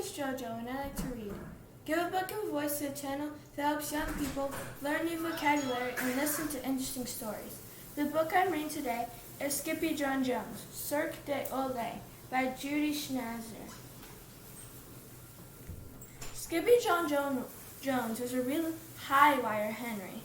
is JoJo and I like to read. Give a book a voice to a channel that helps young people learn new vocabulary and listen to interesting stories. The book I'm reading today is Skippyjonjones Cirque de Ole by Judy Schnazzer. Skippyjonjones is a real high wire Henry.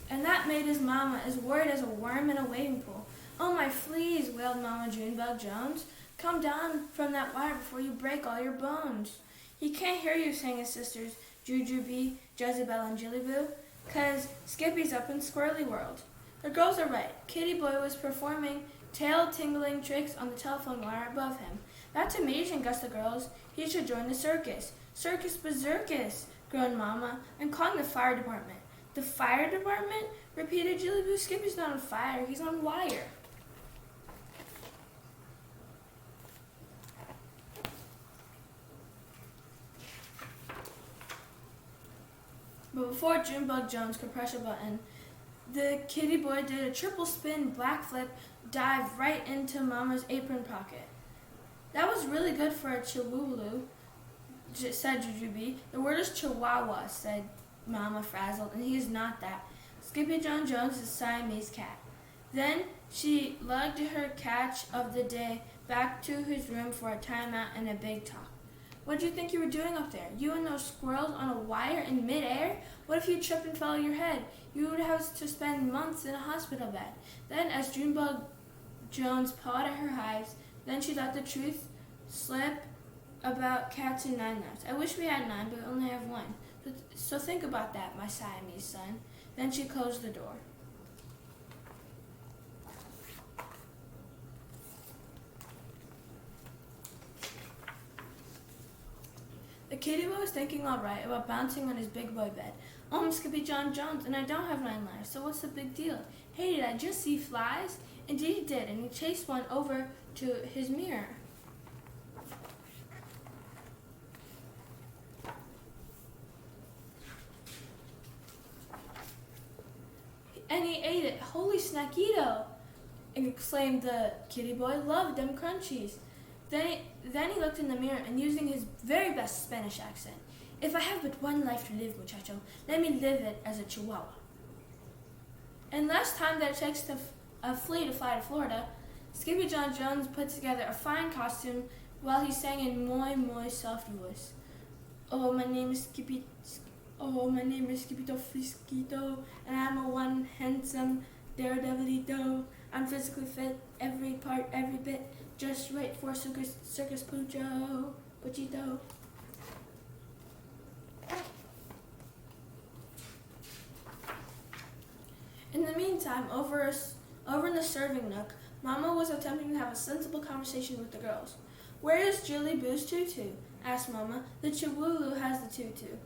And that made his mama as worried as a worm in a wading pool. "Oh, my fleas," wailed Mama Junebug Jones. "Come down from that wire before you break all your bones." "He can't hear you," sang his sisters, Jujubee, Jezebel, and Jillyboo, "'cause Skippy's up in Squirrely World." The girls are right. Kitty Boy was performing tail-tingling tricks on the telephone wire above him. "That's amazing," guessed the girls. "He should join the circus." "Circus berserkus," groaned Mama. "I'm calling the fire department." "The fire department?" repeated Jillyboo. "Skippy's not on fire, he's on wire." But before Junebug Jones could press a button, the Kitty Boy did a triple spin, black flip, dive right into Mama's apron pocket. "That was really good for a Chihuahua," said Jujubee. "The word is Chihuahua," said Mama, frazzled, "and he is not that. Skippyjonjones is Siamese cat." Then she lugged her catch of the day back to his room for a timeout and a big talk. "What do you think you were doing up there? You and those squirrels on a wire in midair? What if you tripped and fell on your head? You would have to spend months in a hospital bed." Then, as Junebug Jones pawed at her hives, then she let the truth slip about cats and 9 lives. "I wish we had 9, but we only have 1. So think about that, my Siamese son." Then she closed the door. The Kitty Boy was thinking all right about bouncing on his big boy bed. "I'm Skippyjonjones, and I don't have 9 lives, so what's the big deal? Hey, did I just see flies?" Indeed he did, and he chased one over to his mirror. "And he ate it. Holy snackito!" exclaimed the Kitty Boy. "Love them crunchies." Then he looked in the mirror and, using his very best Spanish accent, "If I have but 1 life to live, muchacho, let me live it as a Chihuahua." In less time than it takes a flea to fly to Florida, Skippyjonjones put together a fine costume while he sang in muy soft voice. Oh, my name is Skippito Frisquito, and I'm a one handsome daredevilito. I'm physically fit, every part, every bit, just right for Circus Puchito. In the meantime, over in the serving nook, Mama was attempting to have a sensible conversation with the girls. "Where is Jillyboo's tutu?" asked Mama. "The Chihuahua has the tutu,"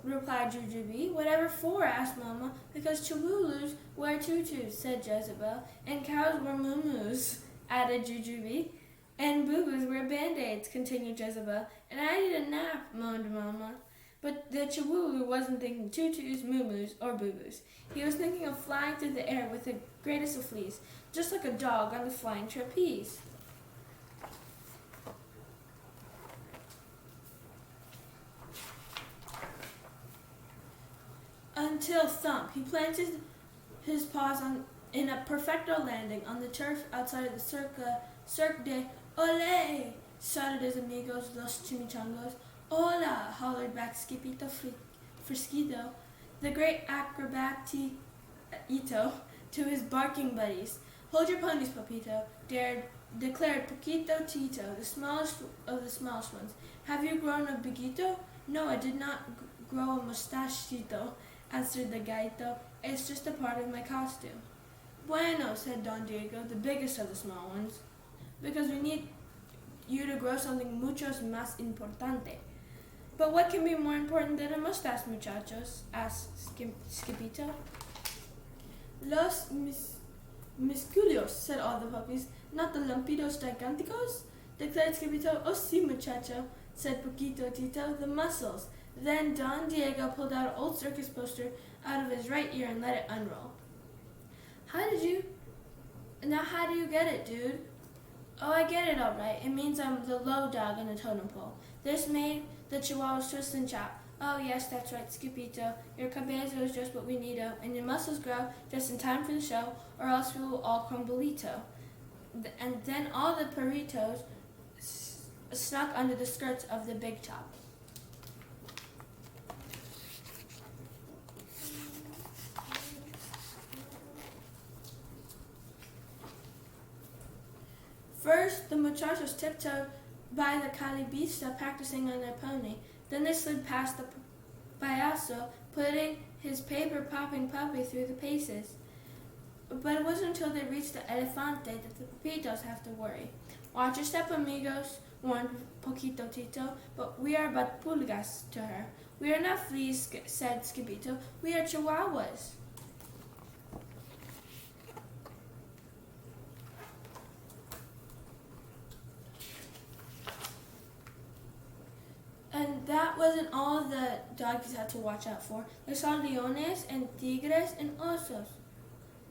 replied Jujubee. "Whatever for?" asked Mama. "Because Chihuahuas wear tutus," said Jezebel. "And cows wear moo-moos," added Jujubee. "And boo-boos wear band-aids," continued Jezebel. "And I need a nap," moaned Mama. But the Chihuahua wasn't thinking tutus, moo-moos, or boo-boos. He was thinking of flying through the air with the greatest of fleas, just like a dog on the flying trapeze. Until thump, he planted his paws in a perfecto landing on the turf outside of the Cirque de Ole, shouted his amigos los chimichangas. "Hola," hollered back Skippito Frisquito, the great acrobatito, to his barking buddies. "Hold your ponies, Papito," declared Poquito Tito, the smallest of the smallest ones. "Have you grown a biggito?" "No, I did not grow a mustachito," answered the gaito. "It's just a part of my costume." "Bueno," said Don Diego, the biggest of the small ones, "because we need you to grow something mucho más importante." "But what can be more important than a mustache, muchachos?" asked Skippito. "Los musculios," said all the puppies. "Not the lumpitos giganticos," declared Skippito. "Oh, sí, muchacho," said Poquito Tito, "the muscles." Then Don Diego pulled out an old circus poster out of his right ear and let it unroll. How do you get it, dude? Oh, I get it all right. It means I'm the low dog on the totem pole. This made the Chihuahuas twist and shout. Oh, yes, that's right, Skippyjo. Your cabeza is just what we need, and your muscles grow just in time for the show, or else we will all crumbleito. And then all the perritos snuck under the skirts of the big top. First, the muchachos tiptoed by the calibista practicing on their pony. Then they slid past the payaso, putting his paper-popping puppy through the paces. But it wasn't until they reached the elefante that the papitos have to worry. Watch your step, amigos, warned Poquito Tito, but we are but pulgas to her. We are not fleas, said Skippyjo. We are chihuahuas. And that wasn't all the doggies had to watch out for. They saw leones and tigres and osos.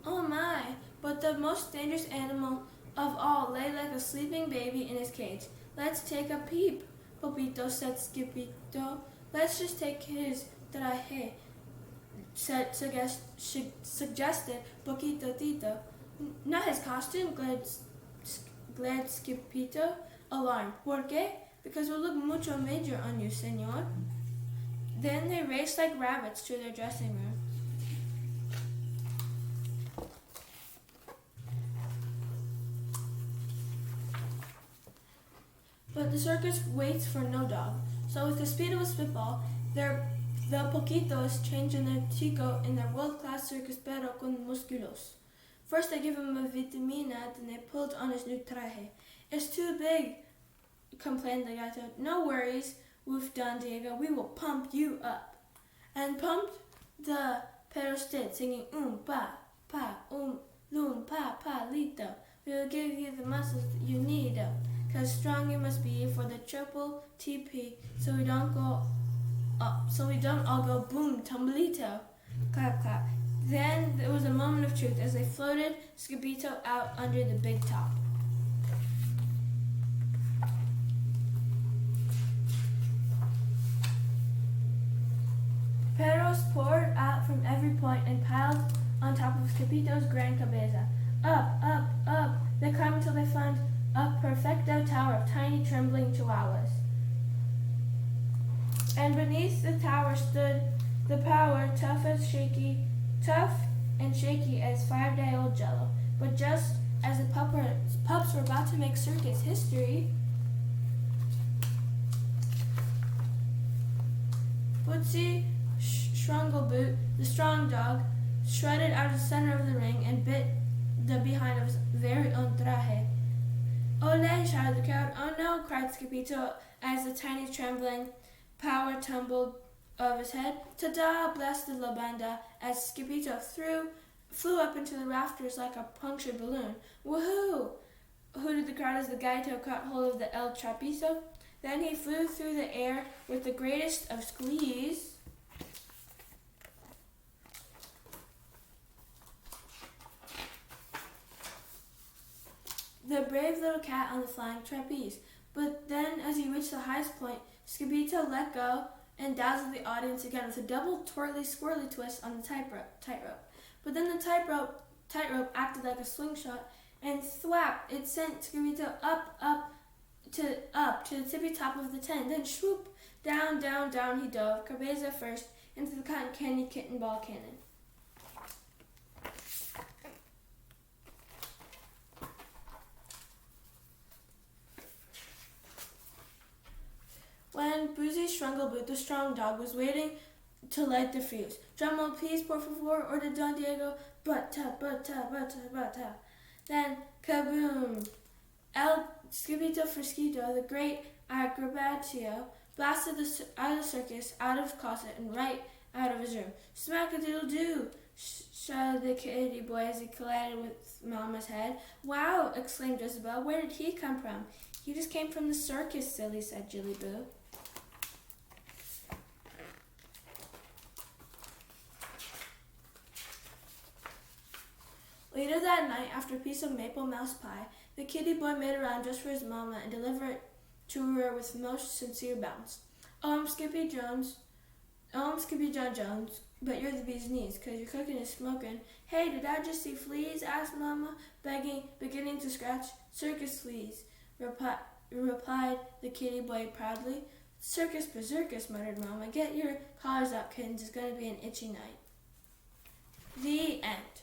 Oh my, but the most dangerous animal of all lay like a sleeping baby in his cage. Let's take a peep, Popito, said Skippyjo. Let's just take his traje, suggested Poquito Tito. Not his costume, glared Skippyjo, alarmed. ¿Por qué? Because we look mucho major on you, senor. Then they raced like rabbits to their dressing room. But the circus waits for no dog. So with the speed of a spitball, the Poquitos changed in their chico in their world-class circus pero con musculos. First they give him a vitamina, then they pulled on his new traje. It's too big, complained the gato. No worries, woofed Don Diego. We will pump you up. And pumped the perros did, singing pa, lum, pa, lito. We will give you the muscles that you need, 'cause strong you must be for the triple TP, so we don't all go boom, tumblito. Clap, clap. Then there was a moment of truth as they floated Skippyjo out under the big top. Perros poured out from every point and piled on top of Skippyjo's grand cabeza. Up, up, up. They climbed until they found a perfecto tower of tiny trembling chihuahuas. And beneath the tower stood the power, tough and shaky as 5-day-old Jello. But just as the pups were about to make circus history, Bootsy Shrungleboot, the strong dog, shredded out of the center of the ring and bit the behind of his very own traje. Ole, shouted the crowd. Oh no, cried Skippyjo as the tiny trembling power tumbled of his head. Ta-da, blasted La Banda as Skippyjo flew up into the rafters like a punctured balloon. Woohoo! Hooted the crowd as the gaito caught hold of the El Trapizo. Then he flew through the air with the greatest of squeeze. The brave little cat on the flying trapeze. But then, as he reached the highest point, Skippyjo let go and dazzled the audience again with a double twirly-squirly twist on the tightrope. But then the tightrope acted like a slingshot, and thwap! It sent Skippyjo up to the tippy top of the tent. Then swoop! Down he dove, cabeza first, into the cotton candy kitten ball cannon. When Boozy Shrungleboot, the strong dog, was waiting to light the fuse. Drum please, por favor, ordered Don Diego. Butta. Then, kaboom! El Skippyjo Frisquito, the great acrobatio, blasted out of the circus, out of his closet, and right out of his room. Smack-a-doodle-doo! Shouted the kitty boy as he collided with Mama's head. Wow! Exclaimed Isabel. Where did he come from? He just came from the circus, silly, said Jilly Boo. Later that night, after a piece of maple mouse pie, the kitty boy made a round just for his mama and delivered it to her with most sincere bounce. "Oh, I'm Skippy Jones. Oh, I'm Skippyjonjones, but you're the bee's knees, 'cause your cooking is smoking." "Hey, did I just see fleas?" asked Mama, beginning to scratch. "Circus fleas," replied the kitty boy proudly. "Circus berserkus," muttered Mama. "Get your collars out, kittens. It's going to be an itchy night." The end.